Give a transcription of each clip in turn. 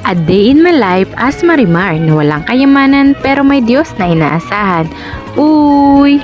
A day in my life as Marimar na walang kayamanan pero may Diyos na inaasahan. Uy!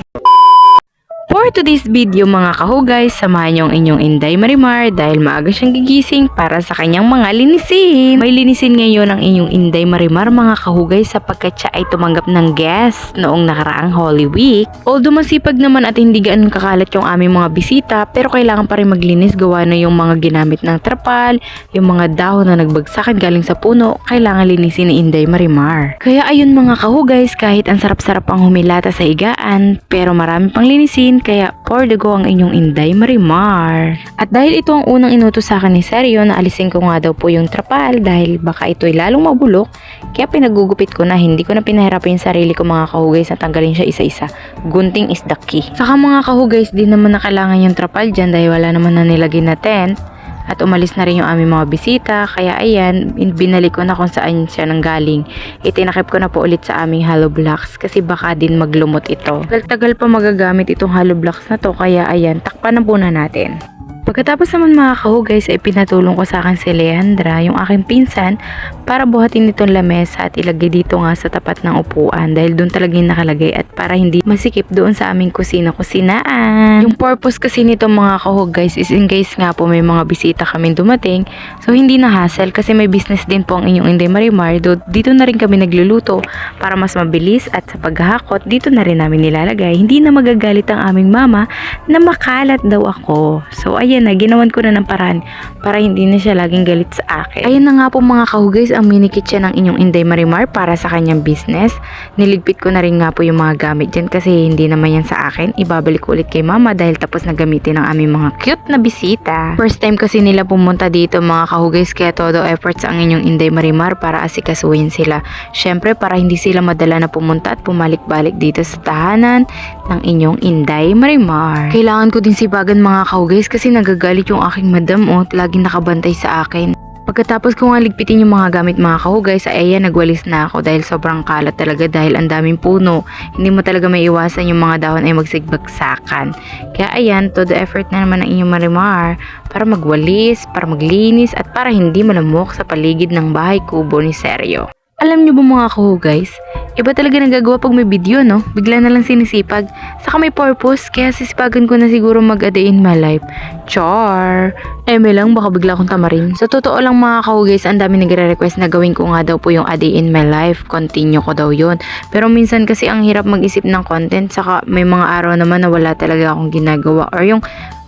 For today's video mga kahugay, samahan niyo ang inyong Inday Marimar dahil maaga siyang gigising para sa kanyang mga linisin. May linisin ngayon ang inyong Inday Marimar mga kahugay sapagkat siya ay tumanggap ng guest noong nakaraang Holy Week. Although masipag naman at hindi gaano kakalat yung aming mga bisita, pero kailangan pa rin maglinis gawa na yung mga ginamit ng trapal, yung mga dahon na nagbagsakan galing sa puno, kailangan linisin ni Inday Marimar. Kaya ayun mga kahugays, kahit ang sarap-sarap ang humilata sa higaan, pero marami pang linisin, kaya for the go ang inyong Inday Marimar. At dahil ito ang unang inutos sa akin ni Seryo na alisin ko nga daw po yung trapal dahil baka ito'y lalong mabulok, kaya pinagugupit ko na, hindi ko na pinahirapan yung sarili ko mga kahugays na tanggalin siya isa-isa. Gunting is the key. Saka mga kahugays, di naman na kailangan yung trapal dyan dahil wala naman na nilagay na tent. At umalis na rin yung aming mga bisita, kaya ayan, binalik ko na kung saan siya nanggaling. Itinakip ko na po ulit sa aming hollow blocks kasi baka din maglumot ito. Tagal-tagal pa magagamit itong hollow blocks na to, kaya ayan, takpan na po na natin. Pagkatapos naman mga kahugays ay pinatulong ko sa akin si Leandra, yung aking pinsan, para buhatin itong lamesa at ilagay dito nga sa tapat ng upuan dahil doon talaga yung nakalagay at para hindi masikip doon sa aming kusina-kusinaan. Yung purpose kasi nito mga kahugays is in case nga po may mga bisita kaming dumating, so hindi na hassle kasi may business din po ang inyong Inday Marimar. Dito na rin kami nagluluto para mas mabilis at sa paghahakot dito na rin namin nilalagay. Hindi na magagalit ang aming mama na makalat daw ako. So ayan na, ginawan ko na ng paraan para hindi na siya laging galit sa akin. Ayan na nga po mga kahugays ang mini kitchen ng inyong Inday Marimar para sa kanyang business. Niligpit ko na rin nga po yung mga gamit dyan kasi hindi naman yan sa akin. Ibabalik ko ulit kay mama dahil tapos na gamitin ng aming mga cute na bisita. First time kasi nila pumunta dito mga kahugays kaya todo efforts ang inyong Inday Marimar para asikasuhin sila. Syempre para hindi sila madala na pumunta at pumalik-balik dito sa tahanan ng inyong Inday Marimar. Kailangan ko din sibagan mga kahugays kasi nagagalit yung aking madam at laging nakabantay sa akin. Pagkatapos ko nga ligpitin yung mga gamit mga kahugays ay ayan, nagwalis na ako dahil sobrang kalat talaga dahil ang daming puno. Hindi mo talaga may iwasan yung mga dahon ay magsigbagsakan. Kaya ayan, todo effort na naman ng inyong Marimar para magwalis, para maglinis at para hindi malamok sa paligid ng bahay kubo ni Seryo. Alam nyo ba mga kahugays, iba talaga nagagawa pag may video, no? Bigla na lang sinisipag. Saka may purpose, kaya sisipagan ko na siguro mag-a day in my life. Char! Eme lang, baka bigla akong tamarin. Sa totoo lang mga kahugays, ang dami nagre-request na gawin ko nga daw po yung a day in my life. Continue ko daw yun. Pero minsan kasi ang hirap mag-isip ng content, saka may mga araw naman na wala talaga akong ginagawa. Or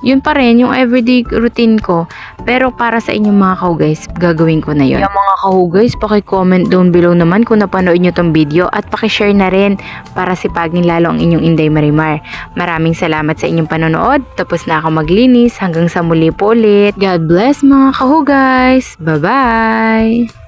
yun pa rin, yung everyday routine ko. Pero para sa inyong mga kahugays, gagawin ko na yun. Yung mga kahugays, paki-comment down below naman kung napanood nyo tong video at paki-share na rin para sipagin lalo ang inyong Inday Marimar. Maraming salamat sa inyong panonood. Tapos na ako maglinis. Hanggang sa muli po ulit. God bless mga kahugays. Bye-bye!